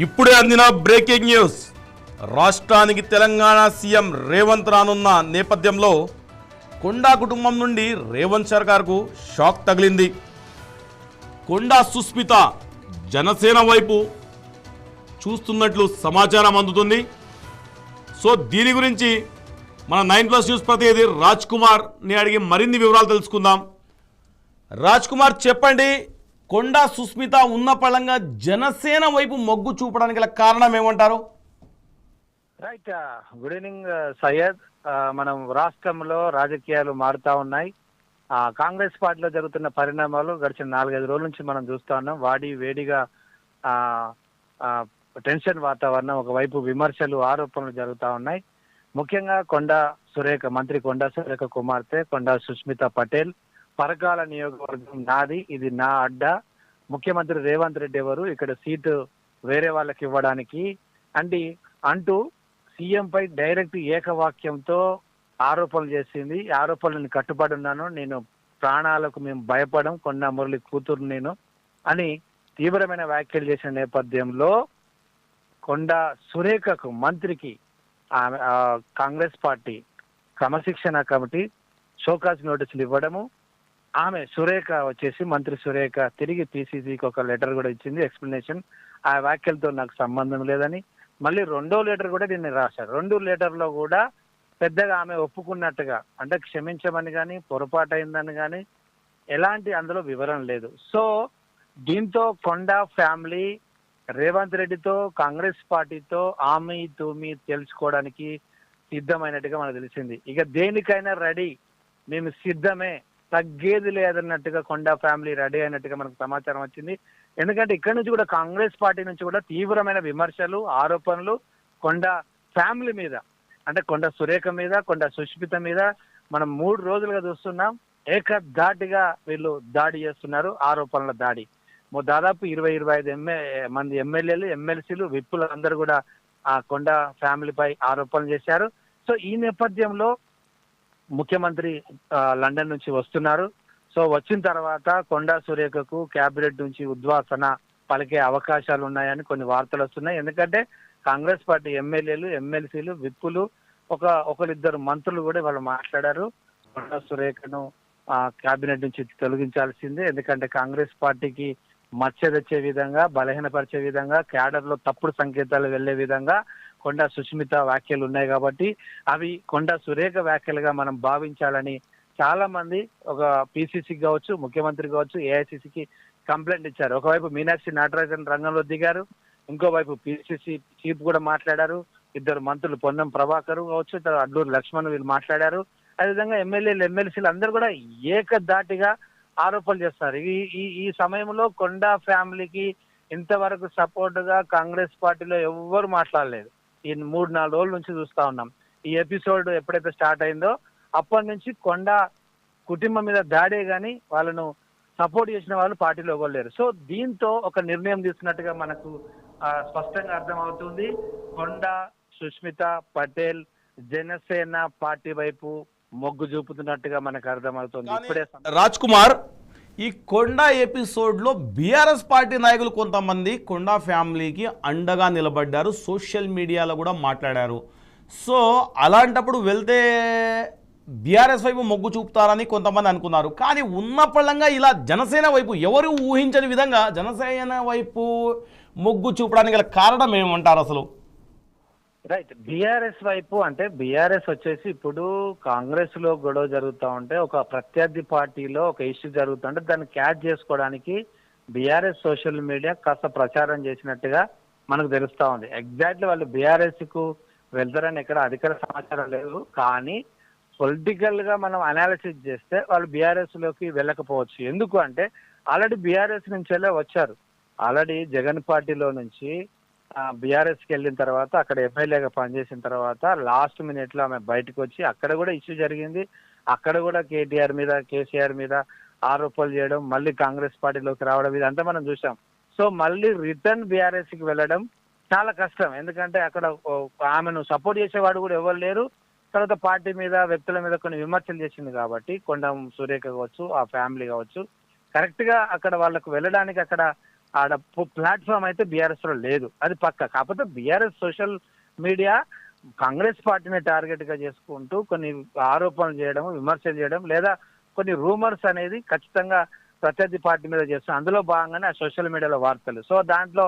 ఇప్పుడే అందిన breaking news. రాష్ట్రానికి తెలంగాణ సీఎం రేవంత్ రానున్న నేపథ్యంలో కొండా కుటుంబం నుండి రేవంత్ సర్కార్కు షాక్ తగిలింది. కొండా సుస్మిత జనసేన వైపు చూస్తున్నట్లు సమాచారం అందుతుంది. సో దీని గురించి మన 9+ న్యూస్ ప్రతినిధి రాజ్ కుమార్ని అడిగి మరిన్ని వివరాలు తెలుసుకుందాం. రాజ్ కుమార్, చెప్పండి, కొండా సుస్మిత ఉన్న పళంగా జనసేన వైపు మొగ్గు చూపడానికి గల కారణం ఏమంటారు? రైట్. Good evening Syed. మనం రాష్ట్రంలో రాజకీయాలు మారుతా ఉన్నాయి. కాంగ్రెస్ పార్టీలో జరుగుతున్న పరిణామాలు గడిచిన 4-5 రోజుల నుంచి మనం చూస్తా ఉన్నాం. వేడిగా టెన్షన్ వాతావరణం, ఒకవైపు విమర్శలు, ఆరోపణలు జరుగుతూ ఉన్నాయి. ముఖ్యంగా మంత్రి కొండా సురేఖ కుమార్తె కొండా సుస్మిత పటేల్, పరకాల నియోజకవర్గం నాది, ఇది నా అడ్డా, ముఖ్యమంత్రి రేవంత్ రెడ్డి ఎవరు, ఇక్కడ సీటు వేరే వాళ్ళకి ఇవ్వడానికి అంటూ సీఎం పై డైరెక్ట్ ఏకవాక్యంతో ఆరోపణలు చేసింది. ఈ ఆరోపణలను కట్టుబడి ఉన్నాను, నేను ప్రాణాలకు మేము భయపడం, కొండా మురళి కూతురు నేను అని తీవ్రమైన వ్యాఖ్యలు చేసిన నేపథ్యంలో కొండా సురేఖకు, మంత్రికి కాంగ్రెస్ పార్టీ క్రమశిక్షణ కమిటీ షోకాజ్ నోటీసులు ఇవ్వడము, ఆమె సురేఖ వచ్చేసి మంత్రి సురేఖ తిరిగి పిసిసికి ఒక లెటర్ కూడా ఇచ్చింది, ఎక్స్ప్లెనేషన్. ఆ వ్యాఖ్యలతో నాకు సంబంధం లేదని మళ్ళీ 2వ లెటర్ కూడా దీన్ని రాశారు. 2 లెటర్లో కూడా పెద్దగా ఆమె ఒప్పుకున్నట్టుగా, అంటే క్షమించమని కానీ పొరపాటు అయిందని కానీ ఎలాంటి అందులో వివరణ లేదు. సో దీంతో కొండా ఫ్యామిలీ రేవంత్ రెడ్డితో, కాంగ్రెస్ పార్టీతో ఆమె తూమి తెలుసుకోవడానికి సిద్ధమైనట్టుగా మనకు తెలిసింది. ఇక దేనికైనా రెడీ, మేము సిద్ధమే, తగ్గేది లేదన్నట్టుగా కొండా ఫ్యామిలీ రెడీ అయినట్టుగా మనకు సమాచారం వచ్చింది. ఎందుకంటే ఇక్కడ నుంచి కూడా కాంగ్రెస్ పార్టీ నుంచి కూడా తీవ్రమైన విమర్శలు, ఆరోపణలు కొండా ఫ్యామిలీ మీద, అంటే కొండా సురేఖ మీద, కొండా సుష్మిత మీద మనం 3 రోజులుగా చూస్తున్నాం. ఏకధాటిగా వీళ్ళు దాడి చేస్తున్నారు, ఆరోపణల దాడి. దాదాపు 20-25 మంది ఎమ్మెల్యేలు, ఎమ్మెల్సీలు, విప్పులు అందరూ కూడా ఆ కొండా ఫ్యామిలీపై ఆరోపణలు చేశారు. సో ఈ నేపథ్యంలో ముఖ్యమంత్రి లండన్ నుంచి వస్తున్నారు. సో వచ్చిన తర్వాత కొండా సురేఖకు క్యాబినెట్ నుంచి ఉద్వాసన పలికే అవకాశాలు ఉన్నాయని కొన్ని వార్తలు వస్తున్నాయి. ఎందుకంటే కాంగ్రెస్ పార్టీ ఎమ్మెల్యేలు, ఎమ్మెల్సీలు, విప్పులు, ఒకరిద్దరు మంత్రులు కూడా వాళ్ళు మాట్లాడారు, కొండా సురేఖను క్యాబినెట్ నుంచి తొలగించాల్సిందే, ఎందుకంటే కాంగ్రెస్ పార్టీకి మచ్చ తెచ్చే విధంగా, బలహీనపరిచే విధంగా, క్యాడర్ లో తప్పుడు సంకేతాలు వెళ్లే విధంగా కొండా సుష్మిత వ్యాఖ్యలు ఉన్నాయి కాబట్టి అవి కొండా సురేఖ వ్యాఖ్యలుగా మనం భావించాలని చాలా మంది, ఒక పిసిసికి కావచ్చు, ముఖ్యమంత్రి కావచ్చు, ఏఐసిసికి కంప్లైంట్ ఇచ్చారు. ఒకవైపు మీనాక్షి నటరాజన్ రంగంలో దిగారు, ఇంకోవైపు పిసిసి చీఫ్ కూడా మాట్లాడారు, 2 మంత్రులు పొన్నం ప్రభాకర్ కావచ్చు, అడ్లూరు లక్ష్మణ్ వీళ్ళు మాట్లాడారు. అదేవిధంగా ఎమ్మెల్యేలు, ఎమ్మెల్సీలు అందరూ కూడా ఏకధాటిగా ఆరోపణలు చేస్తారు. ఈ సమయంలో కొండా ఫ్యామిలీకి ఇంతవరకు సపోర్ట్ గా కాంగ్రెస్ పార్టీలో ఎవ్వరు మాట్లాడలేదు. ఈ 3-4 రోజుల నుంచి చూస్తా ఉన్నాం. ఈ ఎపిసోడ్ ఎప్పుడైతే స్టార్ట్ అయిందో అప్పటి నుంచి కొండా కుటుంబం మీద దాడే గాని వాళ్ళను సపోర్ట్ చేసిన వాళ్ళు పార్టీలో ఇవ్వలేరు. సో దీంతో ఒక నిర్ణయం తీసుకున్నట్టుగా మనకు స్పష్టంగా అర్థమవుతుంది. కొండా సుష్మిత పటేల్ జనసేన పార్టీ వైపు మొగ్గు చూపుతున్నట్టుగా మనకు అర్థమవుతుంది. ఇప్పుడే రాజ్ కుమార్, ఈ కొండా ఎపిసోడ్లో బీఆర్ఎస్ పార్టీ నాయకులు కొంతమంది కొండా ఫ్యామిలీకి అండగా నిలబడ్డారు, సోషల్ మీడియాలో కూడా మాట్లాడారు. సో అలాంటప్పుడు వెళ్తే బీఆర్ఎస్ వైపు మొగ్గు చూపుతారని కొంతమంది అనుకున్నారు. కానీ ఉన్న పళ్ళంగా ఇలా జనసేన వైపు, ఎవరు ఊహించని విధంగా జనసేన వైపు మొగ్గు చూపడానికి గల కారణం ఏమంటారు అసలు? రైట్. బీఆర్ఎస్ వైపు అంటే బీఆర్ఎస్ వచ్చేసి ఇప్పుడు కాంగ్రెస్ లో గొడవ జరుగుతూ ఉంటే, ఒక ప్రత్యర్థి పార్టీలో ఒక ఇష్యూ జరుగుతుంటే దాన్ని క్యాచ్ చేసుకోవడానికి బీఆర్ఎస్ సోషల్ మీడియా కాస్త ప్రచారం చేసినట్టుగా మనకు తెలుస్తా ఉంది. ఎగ్జాక్ట్లీ వాళ్ళు బీఆర్ఎస్ కు వెళ్తారని ఎక్కడ అధికార సమాచారం లేదు, కానీ పొలిటికల్ గా మనం అనాలిసిస్ చేస్తే వాళ్ళు బీఆర్ఎస్ లోకి వెళ్ళకపోవచ్చు. ఎందుకు అంటే ఆల్రెడీ బీఆర్ఎస్ నుంచి వచ్చారు. ఆల్రెడీ జగన్ పార్టీలో నుంచి బీఆర్ఎస్ కి వెళ్ళిన తర్వాత, అక్కడ ఎమ్మెల్యేగా పనిచేసిన తర్వాత లాస్ట్ మినిట్ లో ఆమె బయటకు వచ్చి అక్కడ కూడా ఇష్యూ జరిగింది. అక్కడ కూడా కేటీఆర్ మీద, కేసీఆర్ మీద ఆరోపణలు చేయడం, మళ్ళీ కాంగ్రెస్ పార్టీలోకి రావడం, ఇదంతా మనం చూసాం. సో మళ్ళీ రిటర్న్ బీఆర్ఎస్ కి వెళ్ళడం చాలా కష్టం. ఎందుకంటే అక్కడ ఆమెను సపోర్ట్ చేసేవాడు కూడా ఎవరు లేరు. తర్వాత పార్టీ మీద, వ్యక్తుల మీద కొన్ని విమర్శలు చేసింది కాబట్టి కొండా సురేఖ కావచ్చు, ఆ ఫ్యామిలీ కావచ్చు, కరెక్ట్ గా అక్కడ వాళ్ళకు వెళ్ళడానికి అక్కడ ఆడ ప్లాట్ఫామ్ అయితే బీఆర్ఎస్ లో లేదు, అది పక్క. కాకపోతే బీఆర్ఎస్ సోషల్ మీడియా కాంగ్రెస్ పార్టీని టార్గెట్ గా చేసుకుంటూ కొన్ని ఆరోపణలు చేయడం, విమర్శలు చేయడం, లేదా కొన్ని రూమర్స్ అనేది ఖచ్చితంగా ప్రత్యర్థి పార్టీ మీద చేస్తాం. అందులో భాగంగానే ఆ సోషల్ మీడియాలో వార్తలు. సో దాంట్లో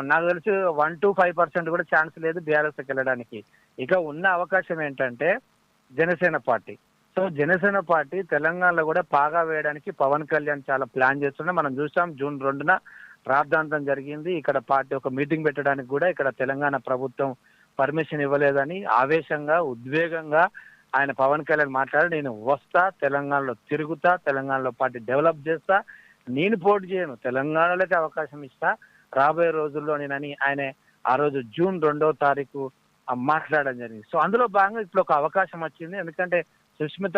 నాకు తెలిసి 1 to 5% కూడా ఛాన్స్ లేదు బీఆర్ఎస్కి వెళ్ళడానికి. ఇక ఉన్న అవకాశం ఏంటంటే Janasena party. So Janasena party తెలంగాణలో కూడా పాగా వేయడానికి పవన్ కళ్యాణ్ చాలా ప్లాన్ చేస్తున్నా. మనం చూసాం June 2న రాద్ధాంతం జరిగింది. ఇక్కడ పార్టీ ఒక మీటింగ్ పెట్టడానికి కూడా ఇక్కడ తెలంగాణ ప్రభుత్వం పర్మిషన్ ఇవ్వలేదని ఆవేశంగా, ఉద్వేగంగా ఆయన పవన్ కళ్యాణ్ మాట్లాడి, నేను వస్తా, తెలంగాణలో తిరుగుతా, తెలంగాణలో పార్టీ డెవలప్ చేస్తా, నేను పోటీ చేయను, తెలంగాణలోకి అవకాశం ఇస్తా రాబోయే రోజుల్లో నేనని ఆయన ఆ రోజు June 2వ తారీఖు మాట్లాడడం జరిగింది. సో అందులో భాగంగా ఇప్పుడు ఒక అవకాశం వచ్చింది. ఎందుకంటే సుష్మిత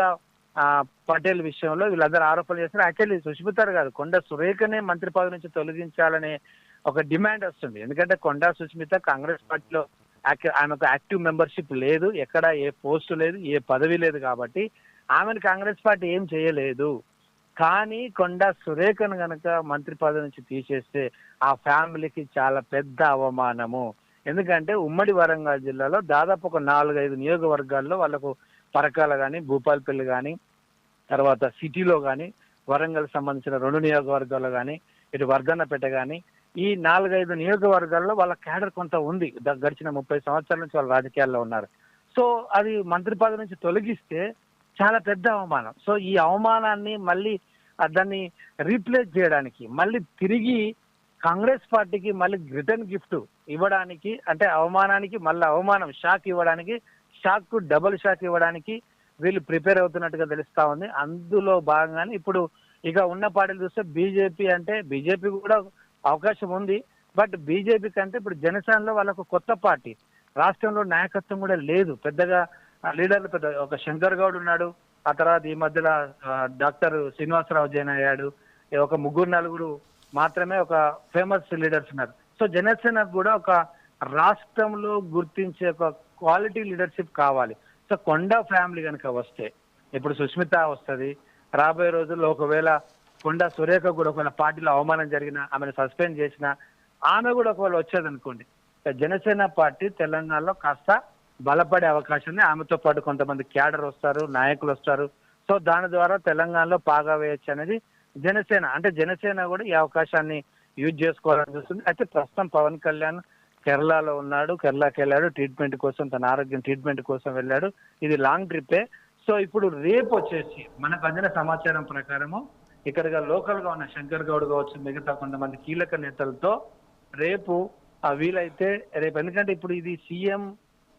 పటేల్ విషయంలో వీళ్ళందరూ ఆరోపణలు చేస్తారు. యాక్చువల్లీ సుష్మిత కాదు, కొండా సురేఖనే మంత్రి పదవి నుంచి తొలగించాలనే ఒక డిమాండ్ వస్తుంది. ఎందుకంటే కొండా సుష్మిత కాంగ్రెస్ పార్టీలో ఆమెకు యాక్టివ్ మెంబర్షిప్ లేదు, ఎక్కడ ఏ పోస్టు లేదు, ఏ పదవి లేదు. కాబట్టి ఆమెను కాంగ్రెస్ పార్టీ ఏం చేయలేదు. కానీ కొండా సురేఖను గనక మంత్రి పదవి నుంచి తీసేస్తే ఆ ఫ్యామిలీకి చాలా పెద్ద అవమానము. ఎందుకంటే ఉమ్మడి వరంగల్ జిల్లాలో దాదాపు ఒక 4-5 నియోజకవర్గాల్లో వాళ్ళకు పరకాల కానీ, భూపాలపల్లి కానీ, తర్వాత సిటీలో కానీ, వరంగల్ సంబంధించిన 2 నియోజకవర్గాల్లో కానీ, ఇటు వర్ధన్నపేట కానీ, ఈ 4-5 నియోజకవర్గాల్లో వాళ్ళ క్యాడర్ కొంత ఉంది. గడిచిన 30 సంవత్సరాల నుంచి వాళ్ళు రాజకీయాల్లో ఉన్నారు. సో అది మంత్రి పదవి నుంచి తొలగిస్తే చాలా పెద్ద అవమానం. సో ఈ అవమానాన్ని మళ్ళీ దాన్ని రీప్లేస్ చేయడానికి, మళ్ళీ తిరిగి కాంగ్రెస్ పార్టీకి మళ్ళీ రిటర్న్ గిఫ్ట్ ఇవ్వడానికి, అంటే అవమానానికి మళ్ళీ అవమానం, షాక్ ఇవ్వడానికి, షాక్ కు డబుల్ షాక్ ఇవ్వడానికి వీళ్ళు ప్రిపేర్ అవుతున్నట్టుగా తెలుస్తా ఉంది. అందులో భాగంగానే ఇప్పుడు ఇక ఉన్న పార్టీలు చూస్తే బీజేపీ, అంటే బీజేపీ కూడా అవకాశం ఉంది. బట్ బీజేపీ కంటే ఇప్పుడు జనసేనలో వాళ్ళకు కొత్త పార్టీ, రాష్ట్రంలో నాయకత్వం కూడా లేదు పెద్దగా. లీడర్లు పెద్ద ఒక శంకర్ గౌడ్ ఉన్నాడు, ఆ తర్వాత ఈ మధ్యలో డాక్టర్ శ్రీనివాసరావు జైన్ అయ్యాడు, ఒక 3-4 మాత్రమే ఒక ఫేమస్ లీడర్స్ ఉన్నారు. సో జనసేనకు కూడా ఒక రాష్ట్రంలో గుర్తించే ఒక క్వాలిటీ లీడర్షిప్ కావాలి. సో కొండా ఫ్యామిలీ కనుక వస్తే, ఇప్పుడు సుష్మిత వస్తుంది, రాబోయే రోజుల్లో ఒకవేళ కొండా సురేఖ కూడా ఒకవేళ పార్టీలో అవమానం జరిగినా, ఆమెను సస్పెండ్ చేసినా, ఆమె కూడా ఒకవేళ వచ్చేది అనుకోండి, జనసేన పార్టీ తెలంగాణలో కాస్త బలపడే అవకాశం ఉంది. ఆమెతో పాటు కొంతమంది క్యాడర్ వస్తారు, నాయకులు వస్తారు. సో దాని ద్వారా తెలంగాణలో పాగా వేయచ్చు అనేది జనసేన. అంటే జనసేన కూడా ఈ అవకాశాన్ని యూజ్ చేసుకోవాలని చూస్తుంది. అయితే ప్రస్తుతం పవన్ కళ్యాణ్ కేరళలో ఉన్నాడు, కేరళకి వెళ్ళాడు ట్రీట్మెంట్ కోసం, తన ఆరోగ్యం ట్రీట్మెంట్ కోసం వెళ్ళాడు. ఇది లాంగ్ ట్రిప్పే. సో ఇప్పుడు రేపు వచ్చేసి మనకు అందిన సమాచారం ప్రకారము ఇక్కడ లోకల్ గా ఉన్న శంకర్ గౌడ్ కావచ్చు, మిగతా కొంతమంది కీలక నేతలతో రేపు వీలైతే రేపు, ఎందుకంటే ఇప్పుడు ఇది సీఎం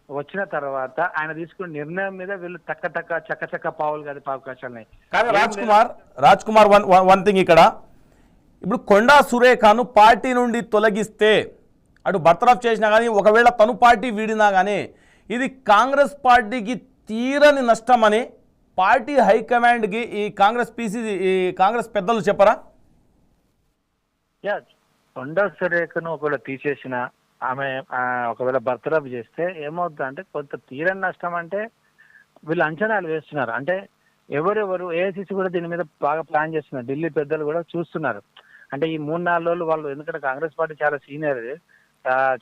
వచ్చిన తర్వాత ఆయన తీసుకున్న నిర్ణయం మీద వీళ్ళు చక్క పావులు గడిపే అవకాశాలు ఉన్నాయి. కానీ రాజ్ కుమార్ వన్ థింగ్ ఇక్కడ, ఇప్పుడు కొండా సురేఖను పార్టీ నుండి తొలగిస్తే, అటు బర్తరఫ్ చేసినా కానీ, ఒకవేళ తను పార్టీ వీడినా కానీ, ఇది కాంగ్రెస్ పార్టీకి తీరని నష్టం అని పార్టీ హైకమాండ్కి ఈ కాంగ్రెస్ పెద్దలు చెప్పరా? కొండా సురేఖను ఒకవేళ తీసేసిన, ఆమె ఒకవేళ బర్తరఫ్ చేస్తే ఏమవుతుందంటే కొంత తీరని నష్టం. అంటే వీళ్ళు అంచనాలు వేస్తున్నారు. అంటే ఎవరెవరు ఏఐసిసి కూడా దీని మీద బాగా ప్లాన్ చేస్తున్నారు, ఢిల్లీ పెద్దలు కూడా చూస్తున్నారు. అంటే ఈ 3-4 రోజులు వాళ్ళు, ఎందుకంటే కాంగ్రెస్ పార్టీ చాలా సీనియర్,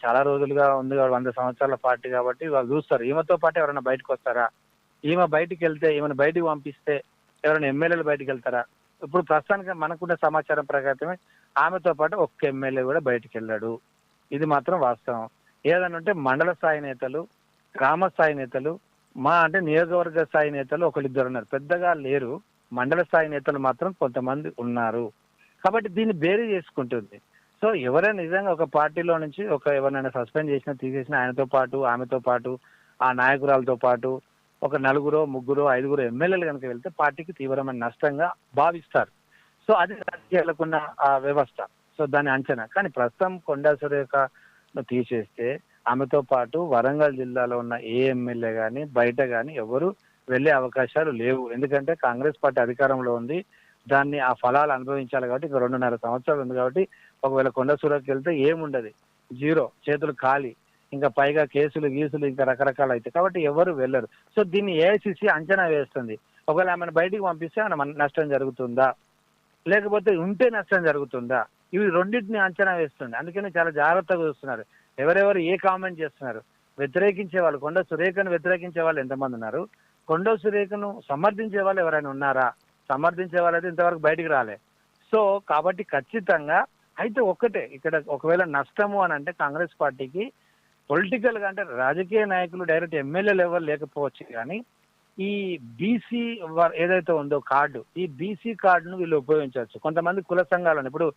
చాలా రోజులుగా ఉంది, 100 సంవత్సరాల పార్టీ కాబట్టి వాళ్ళు చూస్తారు ఈమెతో పాటు ఎవరైనా బయటకు వస్తారా, ఈమె బయటికి వెళ్తే, ఈమెను బయటికి పంపిస్తే ఎవరైనా ఎమ్మెల్యేలు బయటికి వెళ్తారా. ఇప్పుడు ప్రస్తుతానికి మనకున్న సమాచారం ప్రకారమే ఆమెతో పాటు ఒక్క ఎమ్మెల్యే కూడా బయటికి వెళ్ళాడు. ఇది మాత్రం వాస్తవం. ఏదన్నా ఉంటే మండల స్థాయి నేతలు, గ్రామ స్థాయి నేతలు, అంటే నియోజకవర్గ స్థాయి నేతలు 1-2 ఉన్నారు, పెద్దగా లేరు. మండల స్థాయి నేతలు మాత్రం కొంతమంది ఉన్నారు. కాబట్టి దీన్ని బేరీ చేసుకుంటుంది. సో ఎవరైనా నిజంగా ఒక పార్టీలో నుంచి ఎవరైనా సస్పెండ్ చేసినా, తీసేసినా, ఆయనతో పాటు, ఆమెతో పాటు, ఆ నాయకురాలతో పాటు ఒక 4, 3, 5 ఎమ్మెల్యేలు కనుక వెళ్తే పార్టీకి తీవ్రమైన నష్టంగా భావిస్తారు. సో అది రాజకీయాలకున్న ఆ వ్యవస్థ. సో దాని అంచనా. కానీ ప్రస్తుతం కొండా సురేఖను తీసేస్తే ఆమెతో పాటు వరంగల్ జిల్లాలో ఉన్న ఏ ఎమ్మెల్యే కానీ, బయట కానీ ఎవరు వెళ్లే అవకాశాలు లేవు. ఎందుకంటే కాంగ్రెస్ పార్టీ అధికారంలో ఉంది, దాన్ని ఆ ఫలాలు అనుభవించాలి కాబట్టి ఇంకా 2.5 సంవత్సరాలు ఉంది. కాబట్టి ఒకవేళ కొండా సురేఖకి వెళ్తే ఏముండదు, జీరో, చేతులు ఖాళీ, ఇంకా పైగా కేసులు గీసులు ఇంకా రకరకాలు అవుతాయి. కాబట్టి ఎవరు వెళ్ళరు. సో దీన్ని ఏఐసిసి అంచనా వేస్తుంది. ఒకవేళ ఆమెను బయటికి పంపిస్తే ఆమె నష్టం జరుగుతుందా, లేకపోతే ఉంటే నష్టం జరుగుతుందా, ఇవి రెండింటిని అంచనా వేస్తుంది. అందుకని చాలా జాగ్రత్తగా చూస్తున్నారు ఎవరెవరు ఏ కామెంట్ చేస్తున్నారు. వ్యతిరేకించే వాళ్ళు, కొండ సురేఖను వ్యతిరేకించే వాళ్ళు ఎంతమంది ఉన్నారు, కొండ సురేఖను సమర్థించే వాళ్ళు ఎవరైనా ఉన్నారా? సమర్థించే వాళ్ళైతే ఇంతవరకు బయటికి రాలే. సో కాబట్టి ఖచ్చితంగా అయితే ఒక్కటే ఇక్కడ ఒకవేళ నష్టము అని అంటే కాంగ్రెస్ పార్టీకి పొలిటికల్ గా అంటే రాజకీయ నాయకులు డైరెక్ట్ ఎమ్మెల్యే లెవెల్ లేకపోవచ్చు, కానీ ఈ బీసీ ఏదైతే ఉందో కార్డు, ఈ బీసీ కార్డును వీళ్ళు ఉపయోగించవచ్చు. కొంతమంది కుల సంఘాలను ఇప్పుడు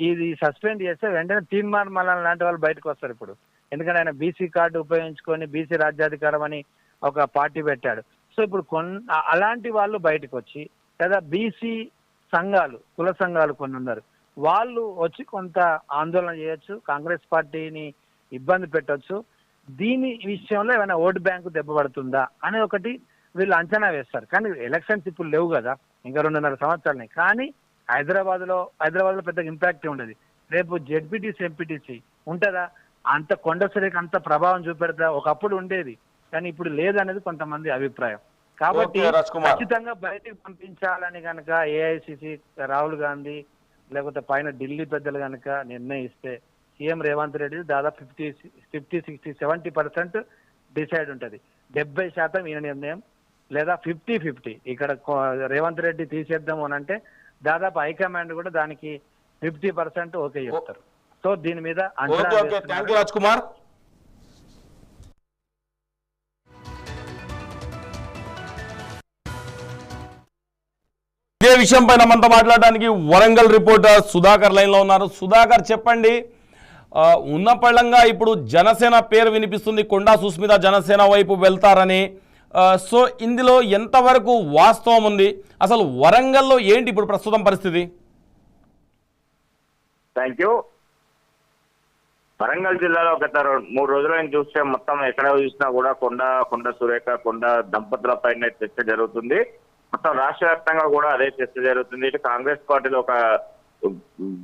ఇది సస్పెండ్ చేస్తే వెంటనే తీర్మాన్ మల్లన్ లాంటి వాళ్ళు బయటకు వస్తారు ఇప్పుడు. ఎందుకంటే ఆయన బీసీ కార్డు ఉపయోగించుకొని బీసీ రాజ్యాధికారం అని ఒక పార్టీ పెట్టాడు. సో ఇప్పుడు అలాంటి వాళ్ళు బయటకు వచ్చి, లేదా బీసీ సంఘాలు, కుల సంఘాలు కొన్ని ఉన్నారు, వాళ్ళు వచ్చి కొంత ఆందోళన చేయొచ్చు, కాంగ్రెస్ పార్టీని ఇబ్బంది పెట్టొచ్చు. దీని విషయంలో ఏమైనా ఓటు బ్యాంకు దెబ్బపడుతుందా అని ఒకటి వీళ్ళు అంచనా వేస్తారు. కానీ ఎలక్షన్స్ ఇప్పుడు లేవు కదా, ఇంకా 2.5 సంవత్సరాలని. కానీ హైదరాబాద్ లో పెద్దగా ఇంపాక్ట్ ఉండదు. రేపు జెడ్పీటీసీ ఎంపీటీసీ ఉంటుందా, అంత కొండ సురేఖ అంత ప్రభావం చూపెడతా? ఒకప్పుడు ఉండేది కానీ ఇప్పుడు లేదనేది కొంతమంది అభిప్రాయం. కాబట్టి ఖచ్చితంగా బయటకు పంపించాలని కనుక ఏఐసిసి రాహుల్ గాంధీ లేకపోతే పైన ఢిల్లీ పెద్దలు కనుక నిర్ణయిస్తే సీఎం రేవంత్ రెడ్డి దాదాపు 50, 60, 70% డిసైడ్ ఉంటుంది. 70% ఈయన నిర్ణయం, లేదా 50-50 ఇక్కడ రేవంత్ రెడ్డి తీసేద్దాము అని అంటే దాదాపు హైకమాండ్ కూడా దానికి 50% ఓకే చెప్తారు. సో దీని మీద రాజ్ కుమార్. ఇదే విషయం పైన మనతో మాట్లాడడానికి వరంగల్ రిపోర్టర్ సుధాకర్ లైన్ లో ఉన్నారు. సుధాకర్ చెప్పండి, ఉన్నపళంగా ఇప్పుడు జనసేన పేరు వినిపిస్తుంది, కొండా సుస్మిత జనసేన వైపు వెళ్తారని. సో ఇందులో ఎంతవరకు వాస్తవం ఉంది, అసలు వరంగల్లో ఏంటి ఇప్పుడు ప్రస్తుతం పరిస్థితి? Thank you. వరంగల్ జిల్లాలో గత 3 రోజుల నుంచి చూస్తే మొత్తం ఎక్కడ చూసినా కూడా కొండ సురేఖ దంపతుల పైన చర్చ జరుగుతుంది. మొత్తం రాష్ట్ర వ్యాప్తంగా కూడా అదే చర్చ జరుగుతుంది. ఇటు కాంగ్రెస్ పార్టీలో ఒక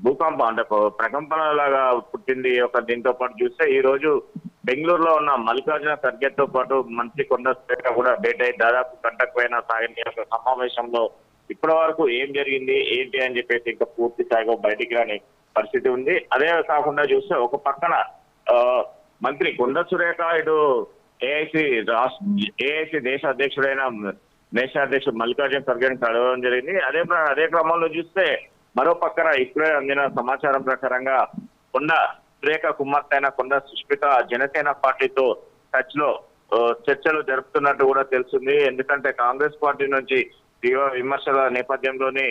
భూకంపం అంటే ప్రకంపన లాగా పుట్టింది. దీంతో పాటు చూస్తే ఈ రోజు బెంగళూరులో ఉన్న మల్లికార్జున ఖర్గే తో పాటు మంత్రి కొండ సురేఖ కూడా భేటీ అయి దాదాపు గంటకు పైన సాగిన సమావేశంలో ఇప్పటి వరకు ఏం జరిగింది ఏంటి అని చెప్పేసి ఇంకా పూర్తి స్థాయిగా బయటికి రాని పరిస్థితి ఉంది. అదే కాకుండా చూస్తే ఒక పక్కన మంత్రి కొండ సురేఖ ఇటు ఏఐసి దేశ అధ్యక్షుడు మల్లికార్జున ఖర్గేని కలవడం జరిగింది. అదే క్రమంలో చూస్తే మరో పక్కన ఇప్పుడే అందిన సమాచారం ప్రకారంగా కొండ సురేఖ కుమార్తె అయిన కొండ సుష్మిత జనసేన పార్టీతో టచ్ లో చర్చలు జరుపుతున్నట్టు కూడా తెలుస్తుంది. ఎందుకంటే కాంగ్రెస్ పార్టీ నుంచి తీవ్ర విమర్శల నేపథ్యంలోనే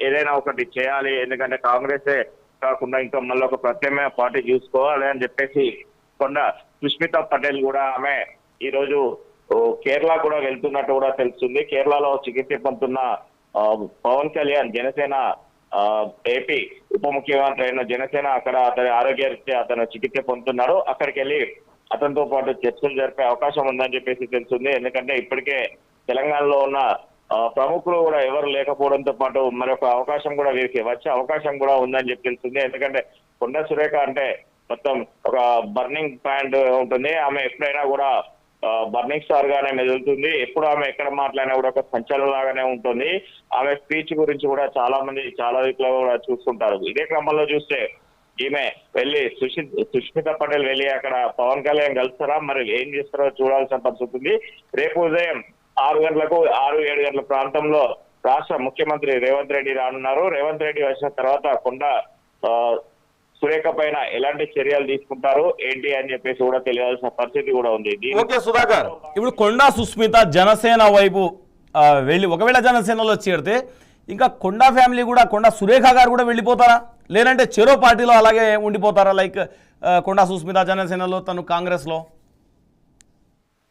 ఏదైనా ఒకటి చేయాలి, ఎందుకంటే కాంగ్రెసే కాకుండా ఇంకా మళ్ళీ ఒక ప్రత్యామ్నాయ పార్టీ చూసుకోవాలి అని చెప్పేసి కొండ సుష్మిత పటేల్ కూడా ఆమె ఈ రోజు కేరళ కూడా వెళ్తున్నట్టు కూడా తెలుస్తుంది. కేరళలో చికిత్స పొందుతున్న పవన్ కళ్యాణ్ జనసేన ఏపీ ఉప ముఖ్యమంత్రి అయిన జనసేన అక్కడ అతని ఆరోగ్యరీత్యా అతను చికిత్స పొందుతున్నాడు. అక్కడికి వెళ్ళి అతనితో పాటు చర్చలు జరిపే అవకాశం ఉందని చెప్పేసి తెలుస్తుంది. ఎందుకంటే ఇప్పటికే తెలంగాణలో ఉన్న ప్రముఖులు కూడా ఎవరు లేకపోవడంతో పాటు మరొక అవకాశం కూడా వీరికి వచ్చే అవకాశం కూడా ఉందని చెప్పి తెలుస్తుంది. ఎందుకంటే కొండ సురేఖ అంటే మొత్తం ఒక బర్నింగ్ పాయింట్ ఉంటుంది. ఆమె ఎప్పుడైనా కూడా బర్నింగ్ స్టార్ గానే మెదులుతుంది. ఎప్పుడు ఆమె ఎక్కడ మాట్లాడినా కూడా ఒక సంచలనం లాగానే ఉంటుంది. ఆమె స్పీచ్ గురించి కూడా చాలా మంది చాలా రీతిలో కూడా చూస్తుంటారు. ఇదే క్రమంలో చూస్తే ఈమె వెళ్ళి సుష్మిత పటేల్ వెళ్ళి అక్కడ పవన్ కళ్యాణ్ కలుస్తారా, మరి ఏం చేస్తారో చూడాల్సిన పరిస్థితి ఉంది. రేపు ఉదయం 6-7 గంటల ప్రాంతంలో రాష్ట్ర ముఖ్యమంత్రి రేవంత్ రెడ్డి రానున్నారు. రేవంత్ రెడ్డి వచ్చిన తర్వాత కొండ సురేఖ పైన ఎలాంటి చర్యలు తీసుకుంటారు ఏంటి అని చెప్పేసి కూడా తెలియాల్సిన పరిస్థితి కూడా ఉంది. ఓకే సుధాకర్, ఇప్పుడు కొండా సుస్మిత జనసేన వైపు వెళ్ళి ఒకవేళ జనసేనలో చేరితే ఇంకా కొండా ఫ్యామిలీ కూడా కొండా సురేఖ గారు కూడా వెళ్ళిపోతారా, లేదంటే చెరో పార్టీలో అలాగే ఉండిపోతారా? లైక్ కొండా సుస్మిత జనసేనలో, తను కాంగ్రెస్ లో.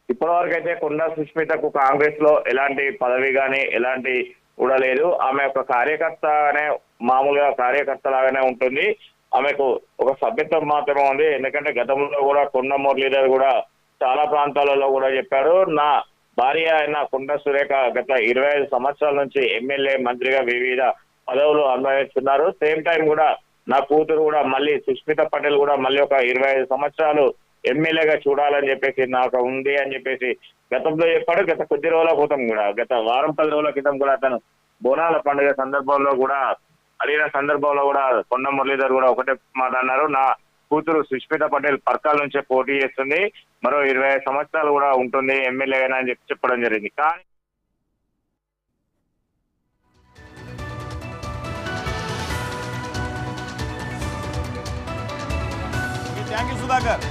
ఇప్పటి వరకు అయితే కొండా సుష్మితకు కాంగ్రెస్ లో ఎలాంటి పదవి కానీ ఎలాంటి కూడా లేదు. ఆమె ఒక కార్యకర్తనే, మామూలుగా కార్యకర్త లాగానే ఉంటుంది. ఆమెకు ఒక సభ్యత్వం మాత్రమే ఉంది. ఎందుకంటే గతంలో కూడా కొండ మురళీధర్ కూడా చాలా ప్రాంతాలలో కూడా చెప్పారు, నా భార్య అయిన కొండ సురేఖ గత 25 సంవత్సరాల నుంచి ఎమ్మెల్యే మంత్రిగా వివిధ పదవులు అనుభవిస్తున్నారు. సేమ్ టైం కూడా నా కూతురు కూడా మళ్ళీ సుష్మిత పటేల్ కూడా మళ్ళీ ఒక 25 సంవత్సరాలు ఎమ్మెల్యేగా చూడాలని చెప్పేసి నాకు ఉంది అని చెప్పేసి గతంలో చెప్పాడు. గత కొద్ది రోజుల క్రితం కూడా, గత వారం 10 రోజుల క్రితం కూడా అతను బోనాల పండుగ సందర్భంలో కూడా అడిగిన సందర్భంలో కూడా కొండ మురళీధర్ కూడా ఒకటే మాట అన్నారు, నా కూతురు సుష్మిత పటేల్ పర్కాల నుంచే పోటీ చేస్తుంది, మరో 25 సంవత్సరాలు కూడా ఉంటుంది ఎమ్మెల్యేగా అని చెప్పడం జరిగింది. కానీ థ్యాంక్ యూ సుధాకర్.